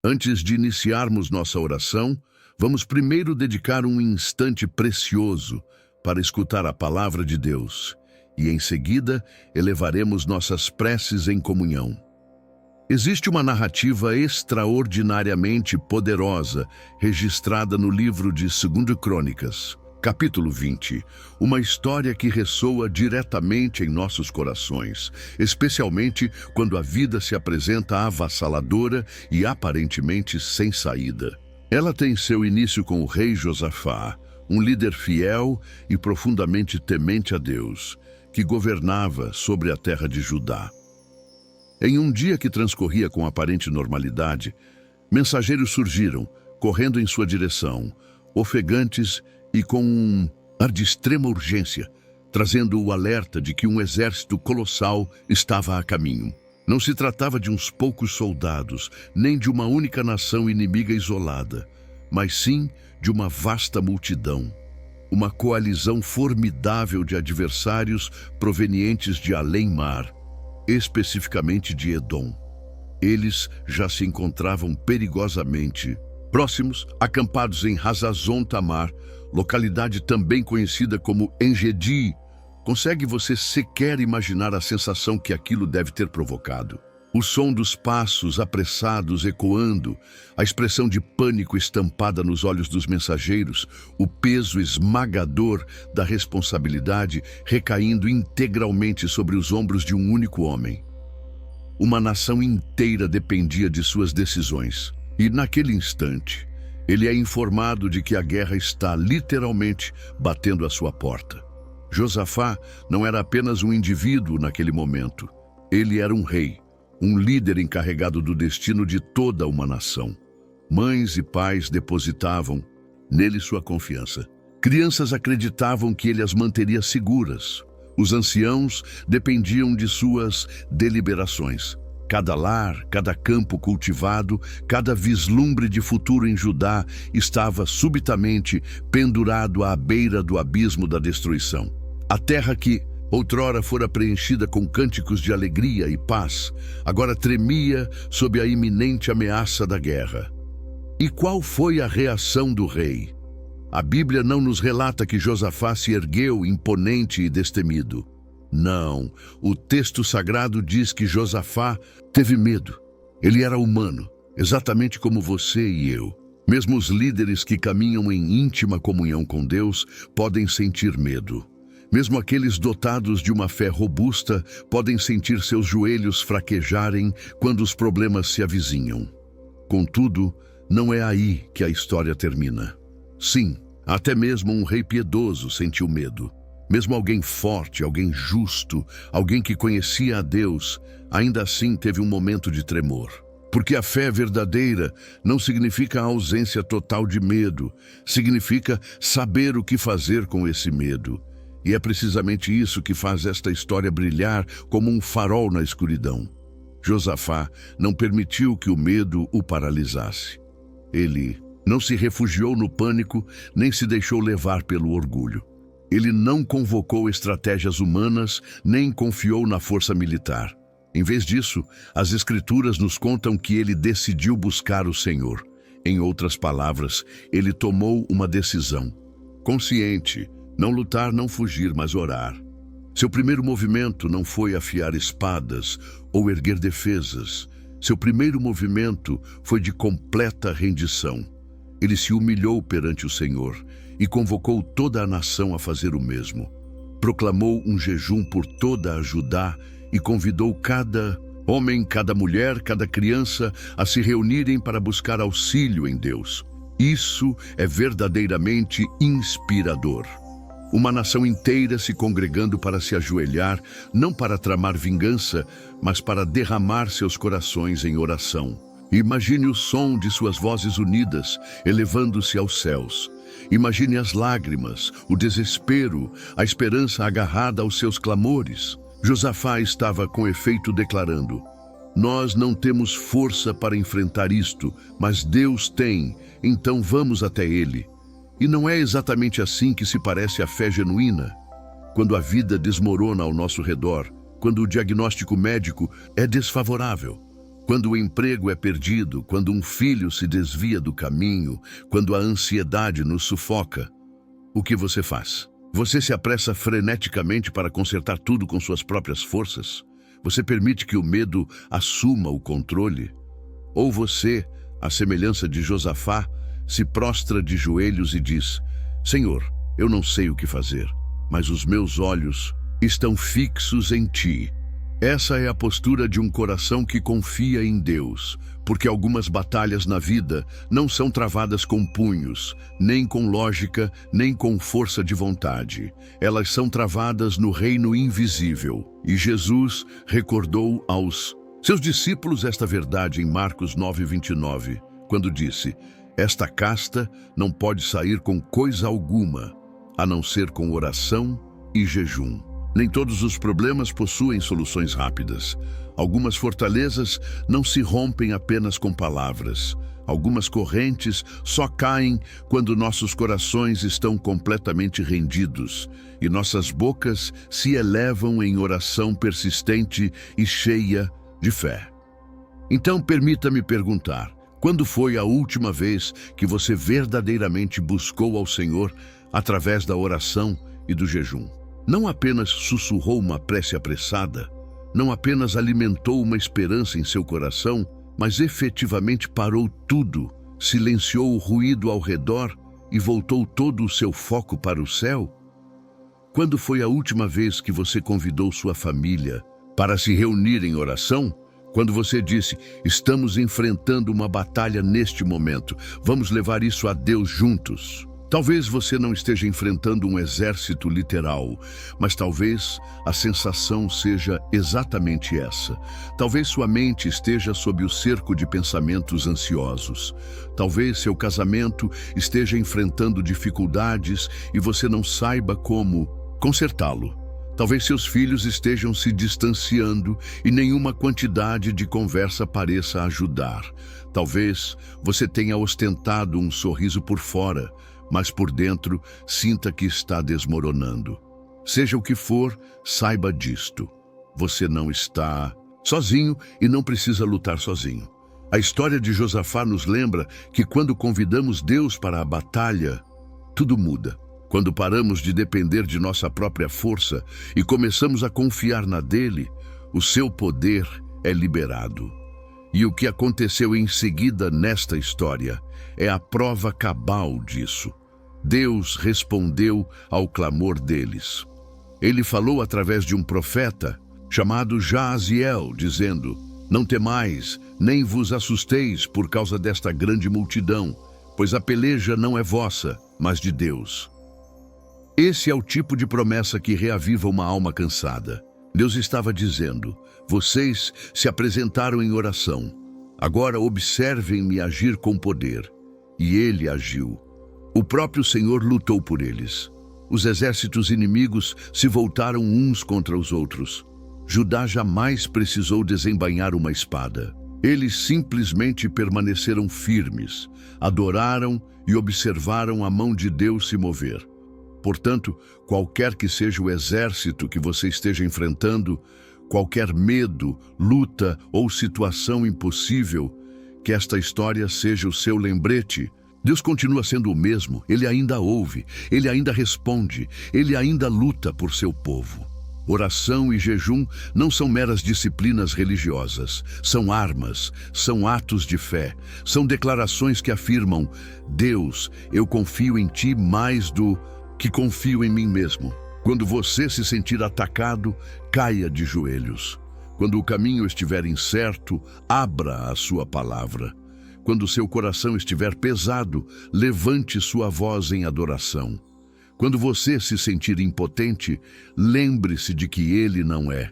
Antes de iniciarmos nossa oração, vamos primeiro dedicar um instante precioso para escutar a palavra de Deus e, em seguida, elevaremos nossas preces em comunhão. Existe uma narrativa extraordinariamente poderosa registrada no livro de 2 Crônicas, capítulo 20, uma história que ressoa diretamente em nossos corações, especialmente quando a vida se apresenta avassaladora e aparentemente sem saída. Ela tem seu início com o rei Josafá, um líder fiel e profundamente temente a Deus, que governava sobre a terra de Judá. Em um dia que transcorria com aparente normalidade, mensageiros surgiram, correndo em sua direção, ofegantes e com um ar de extrema urgência, trazendo o alerta de que um exército colossal estava a caminho. Não se tratava de uns poucos soldados, nem de uma única nação inimiga isolada, mas sim de uma vasta multidão, uma coalizão formidável de adversários provenientes de além-mar, especificamente de Edom. Eles já se encontravam perigosamente próximos, acampados em Hazazon Tamar, localidade também conhecida como Engedi. Consegue você sequer imaginar a sensação que aquilo deve ter provocado? O som dos passos apressados ecoando, a expressão de pânico estampada nos olhos dos mensageiros, o peso esmagador da responsabilidade recaindo integralmente sobre os ombros de um único homem. Uma nação inteira dependia de suas decisões. E naquele instante, ele é informado de que a guerra está literalmente batendo à sua porta. Josafá não era apenas um indivíduo naquele momento. Ele era um rei, um líder encarregado do destino de toda uma nação. Mães e pais depositavam nele sua confiança. Crianças acreditavam que ele as manteria seguras. Os anciãos dependiam de suas deliberações. Cada lar, cada campo cultivado, cada vislumbre de futuro em Judá estava subitamente pendurado à beira do abismo da destruição. A terra que outrora fora preenchida com cânticos de alegria e paz, agora tremia sob a iminente ameaça da guerra. E qual foi a reação do rei? A Bíblia não nos relata que Josafá se ergueu imponente e destemido. Não, o texto sagrado diz que Josafá teve medo. Ele era humano, exatamente como você e eu. Mesmo os líderes que caminham em íntima comunhão com Deus podem sentir medo. Mesmo aqueles dotados de uma fé robusta podem sentir seus joelhos fraquejarem quando os problemas se avizinham. Contudo, não é aí que a história termina. Sim, até mesmo um rei piedoso sentiu medo. Mesmo alguém forte, alguém justo, alguém que conhecia a Deus, ainda assim teve um momento de tremor. Porque a fé verdadeira não significa a ausência total de medo, significa saber o que fazer com esse medo. E é precisamente isso que faz esta história brilhar como um farol na escuridão. Josafá não permitiu que o medo o paralisasse. Ele não se refugiou no pânico, nem se deixou levar pelo orgulho. Ele não convocou estratégias humanas, nem confiou na força militar. Em vez disso, as Escrituras nos contam que ele decidiu buscar o Senhor. Em outras palavras, ele tomou uma decisão. Consciente, não lutar, não fugir, mas orar. Seu primeiro movimento não foi afiar espadas ou erguer defesas. Seu primeiro movimento foi de completa rendição. Ele se humilhou perante o Senhor e convocou toda a nação a fazer o mesmo. Proclamou um jejum por toda a Judá e convidou cada homem, cada mulher, cada criança a se reunirem para buscar auxílio em Deus. Isso é verdadeiramente inspirador. Uma nação inteira se congregando para se ajoelhar, não para tramar vingança, mas para derramar seus corações em oração. Imagine o som de suas vozes unidas, elevando-se aos céus. Imagine as lágrimas, o desespero, a esperança agarrada aos seus clamores. Josafá estava com efeito declarando: "Nós não temos força para enfrentar isto, mas Deus tem, então vamos até Ele." E não é exatamente assim que se parece a fé genuína? Quando a vida desmorona ao nosso redor, quando o diagnóstico médico é desfavorável, Quando o emprego é perdido, quando um filho se desvia do caminho, quando a ansiedade nos sufoca, o que você faz? Você se apressa freneticamente para consertar tudo com suas próprias forças? Você permite que o medo assuma o controle? Ou você, à semelhança de Josafá, se prostra de joelhos e diz: Senhor, eu não sei o que fazer, mas os meus olhos estão fixos em Ti. Essa é a postura de um coração que confia em Deus, porque algumas batalhas na vida não são travadas com punhos, nem com lógica, nem com força de vontade. Elas são travadas no reino invisível. E Jesus recordou aos seus discípulos esta verdade em Marcos 9:29, quando disse: Esta casta não pode sair com coisa alguma, a não ser com oração e jejum. Nem todos os problemas possuem soluções rápidas. Algumas fortalezas não se rompem apenas com palavras. Algumas correntes só caem quando nossos corações estão completamente rendidos e nossas bocas se elevam em oração persistente e cheia de fé. Então, permita-me perguntar: quando foi a última vez que você verdadeiramente buscou ao Senhor através da oração e do jejum? Não apenas sussurrou uma prece apressada, não apenas alimentou uma esperança em seu coração, mas efetivamente parou tudo, silenciou o ruído ao redor e voltou todo o seu foco para o céu? Quando foi a última vez que você convidou sua família para se reunir em oração? Quando você disse: estamos enfrentando uma batalha neste momento, vamos levar isso a Deus juntos? Talvez você não esteja enfrentando um exército literal, mas talvez a sensação seja exatamente essa. Talvez sua mente esteja sob o cerco de pensamentos ansiosos. Talvez seu casamento esteja enfrentando dificuldades e você não saiba como consertá-lo. Talvez seus filhos estejam se distanciando e nenhuma quantidade de conversa pareça ajudar. Talvez você tenha ostentado um sorriso por fora, mas por dentro sinta que está desmoronando. Seja o que for, saiba disto: você não está sozinho e não precisa lutar sozinho. A história de Josafá nos lembra que quando convidamos Deus para a batalha, tudo muda. Quando paramos de depender de nossa própria força e começamos a confiar na dele, o seu poder é liberado. E o que aconteceu em seguida nesta história é a prova cabal disso. Deus respondeu ao clamor deles. Ele falou através de um profeta chamado Jaaziel, dizendo: Não temais, nem vos assusteis por causa desta grande multidão, pois a peleja não é vossa, mas de Deus. Esse é o tipo de promessa que reaviva uma alma cansada. Deus estava dizendo: vocês se apresentaram em oração. Agora observem-me agir com poder. E ele agiu. O próprio Senhor lutou por eles. Os exércitos inimigos se voltaram uns contra os outros. Judá jamais precisou desembainhar uma espada. Eles simplesmente permaneceram firmes, adoraram e observaram a mão de Deus se mover. Portanto, qualquer que seja o exército que você esteja enfrentando, qualquer medo, luta ou situação impossível, que esta história seja o seu lembrete. Deus continua sendo o mesmo, Ele ainda ouve, Ele ainda responde, Ele ainda luta por seu povo. Oração e jejum não são meras disciplinas religiosas, são armas, são atos de fé, são declarações que afirmam: Deus, eu confio em Ti mais do que confio em mim mesmo. Quando você se sentir atacado, caia de joelhos. Quando o caminho estiver incerto, abra a sua palavra. Quando seu coração estiver pesado, levante sua voz em adoração. Quando você se sentir impotente, lembre-se de que Ele não é.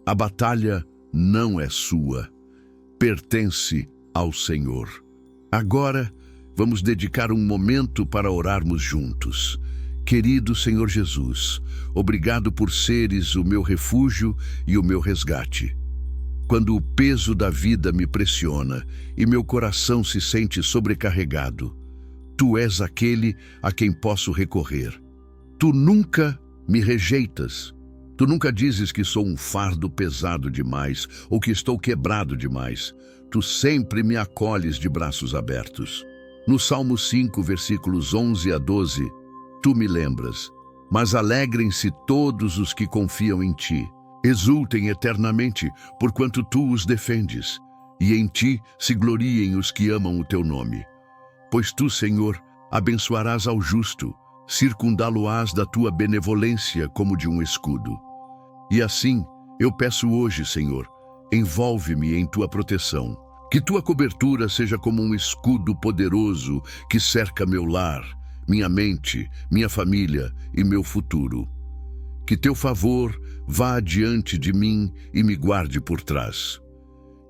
A batalha não é sua, pertence ao Senhor. Agora, vamos dedicar um momento para orarmos juntos. Querido Senhor Jesus, obrigado por seres o meu refúgio e o meu resgate. Quando o peso da vida me pressiona e meu coração se sente sobrecarregado, Tu és aquele a quem posso recorrer. Tu nunca me rejeitas. Tu nunca dizes que sou um fardo pesado demais ou que estou quebrado demais. tu sempre me acolhes de braços abertos. No Salmo 5, versículos 11 a 12, tu me lembras: mas alegrem-se todos os que confiam em ti. Exultem eternamente, porquanto tu os defendes, e em ti se gloriem os que amam o teu nome. Pois tu, Senhor, abençoarás ao justo, circundá-lo-ás da tua benevolência como de um escudo. E assim, eu peço hoje, Senhor, envolve-me em tua proteção. Que tua cobertura seja como um escudo poderoso que cerca meu lar, minha mente, minha família e meu futuro. Que teu favor vá adiante de mim e me guarde por trás.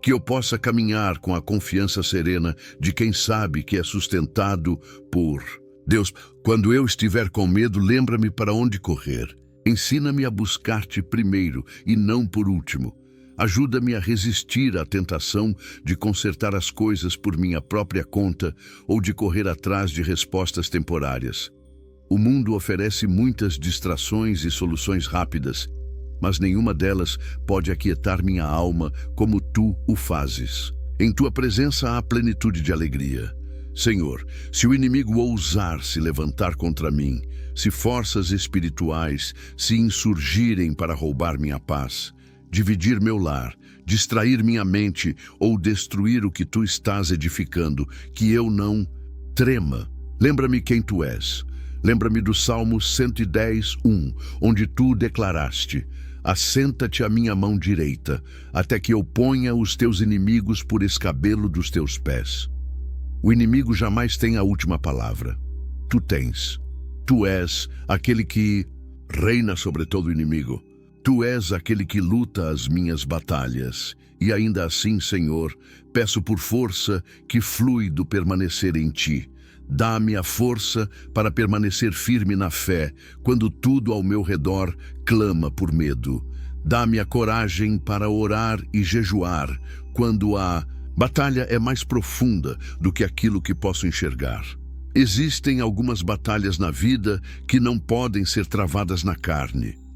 Que eu possa caminhar com a confiança serena de quem sabe que é sustentado por Deus. Quando eu estiver com medo, lembra-me para onde correr. Ensina-me a buscar-te primeiro e não por último. Ajuda-me a resistir à tentação de consertar as coisas por minha própria conta ou de correr atrás de respostas temporárias. O mundo oferece muitas distrações e soluções rápidas, mas nenhuma delas pode aquietar minha alma como tu o fazes. Em tua presença há plenitude de alegria. Senhor, se o inimigo ousar se levantar contra mim, se forças espirituais se insurgirem para roubar minha paz, dividir meu lar, distrair minha mente ou destruir o que tu estás edificando, que eu não trema. Lembra-me quem tu és. Lembra-me do Salmo 110, 1, onde tu declaraste: assenta-te à minha mão direita, até que eu ponha os teus inimigos por escabelo dos teus pés. O inimigo jamais tem a última palavra. Tu tens. Tu és aquele que reina sobre todo inimigo. Tu és aquele que luta as minhas batalhas. E ainda assim, Senhor, peço por força que flui do permanecer em ti. Dá-me a força para permanecer firme na fé, quando tudo ao meu redor clama por medo. Dá-me a coragem para orar e jejuar, quando a batalha é mais profunda do que aquilo que posso enxergar. Existem algumas batalhas na vida que não podem ser travadas na carne.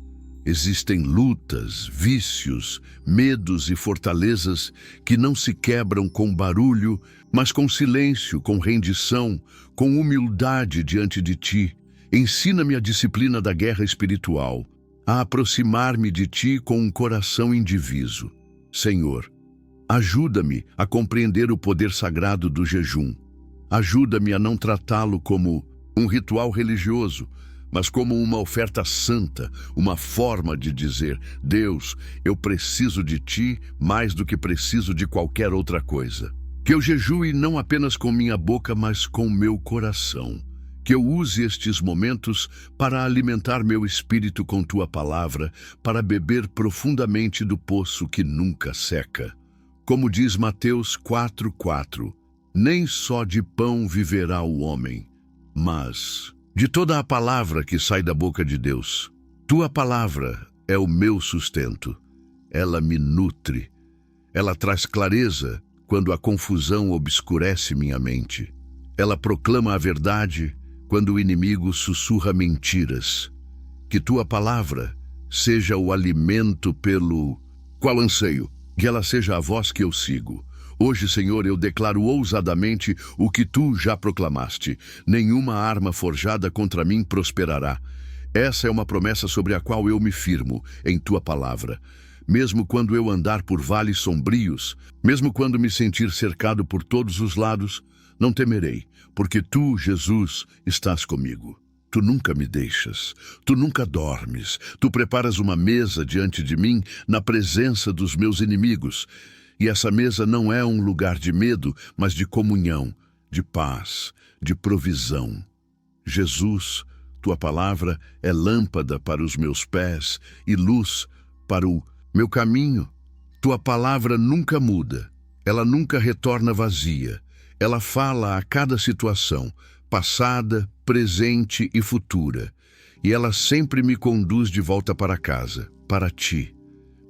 Existem lutas, vícios, medos e fortalezas que não se quebram com barulho, mas com silêncio, com rendição, com humildade diante de ti. Ensina-me a disciplina da guerra espiritual, a aproximar-me de ti com um coração indiviso. Senhor, ajuda-me a compreender o poder sagrado do jejum. Ajuda-me a não tratá-lo como um ritual religioso, mas como uma oferta santa, uma forma de dizer: Deus, eu preciso de ti mais do que preciso de qualquer outra coisa. Que eu jejue não apenas com minha boca, mas com meu coração. Que eu use estes momentos para alimentar meu espírito com tua palavra, para beber profundamente do poço que nunca seca. Como diz Mateus 4:4, nem só de pão viverá o homem, mas de toda a palavra que sai da boca de Deus. Tua palavra é o meu sustento. Ela me nutre. Ela traz clareza quando a confusão obscurece minha mente. Ela proclama a verdade quando o inimigo sussurra mentiras. Que tua palavra seja o alimento pelo qual anseio, que ela seja a voz que eu sigo. Hoje, Senhor, eu declaro ousadamente o que tu já proclamaste. Nenhuma arma forjada contra mim prosperará. Essa é uma promessa sobre a qual eu me firmo em tua palavra. Mesmo quando eu andar por vales sombrios, mesmo quando me sentir cercado por todos os lados, não temerei, porque tu, Jesus, estás comigo. Tu nunca me deixas, tu nunca dormes, tu preparas uma mesa diante de mim na presença dos meus inimigos. E essa mesa não é um lugar de medo, mas de comunhão, de paz, de provisão. Jesus, tua palavra é lâmpada para os meus pés e luz para o meu caminho. Tua palavra nunca muda, ela nunca retorna vazia. Ela fala a cada situação, passada, presente e futura. E ela sempre me conduz de volta para casa, para ti.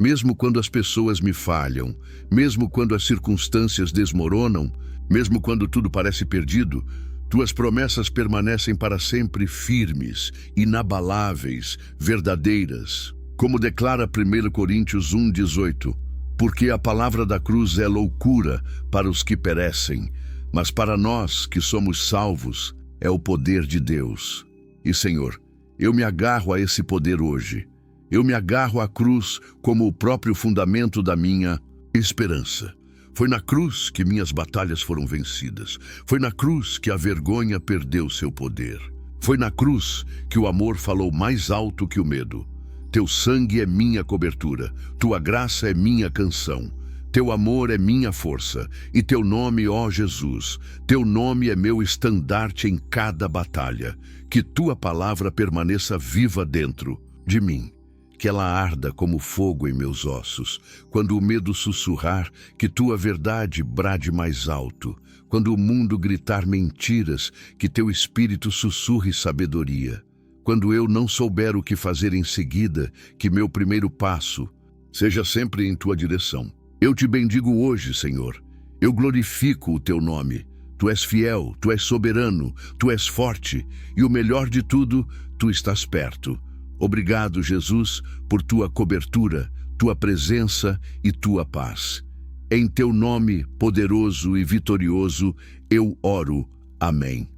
Mesmo quando as pessoas me falham, mesmo quando as circunstâncias desmoronam, mesmo quando tudo parece perdido, tuas promessas permanecem para sempre firmes, inabaláveis, verdadeiras. Como declara 1 Coríntios 1:18, Porque a palavra da cruz é loucura para os que perecem, mas para nós que somos salvos é o poder de Deus. E, Senhor, eu me agarro a esse poder hoje. Eu me agarro à cruz como o próprio fundamento da minha esperança. Foi na cruz que minhas batalhas foram vencidas. Foi na cruz que a vergonha perdeu seu poder. Foi na cruz que o amor falou mais alto que o medo. Teu sangue é minha cobertura, tua graça é minha canção. Teu amor é minha força, e teu nome, ó Jesus, teu nome é meu estandarte em cada batalha. Que tua palavra permaneça viva dentro de mim. Que ela arda como fogo em meus ossos. Quando o medo sussurrar, que tua verdade brade mais alto. Quando o mundo gritar mentiras, que teu espírito sussurre sabedoria. Quando eu não souber o que fazer em seguida, que meu primeiro passo seja sempre em tua direção. Eu te bendigo hoje, Senhor. Eu glorifico o teu nome. Tu és fiel, tu és soberano, tu és forte, e o melhor de tudo, tu estás perto. Obrigado, Jesus, por tua cobertura, tua presença e tua paz. Em teu nome, poderoso e vitorioso, eu oro. Amém.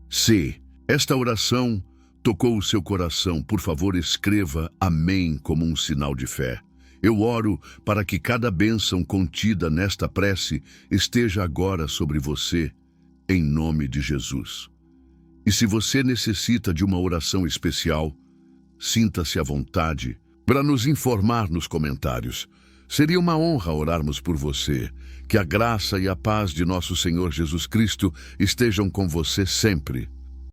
Se esta oração tocou o seu coração, por favor, escreva amém como um sinal de fé. Eu oro para que cada bênção contida nesta prece esteja agora sobre você, em nome de Jesus. E se você necessita de uma oração especial, sinta-se à vontade para nos informar nos comentários. Seria uma honra orarmos por você. Que a graça e a paz de nosso Senhor Jesus Cristo estejam com você sempre.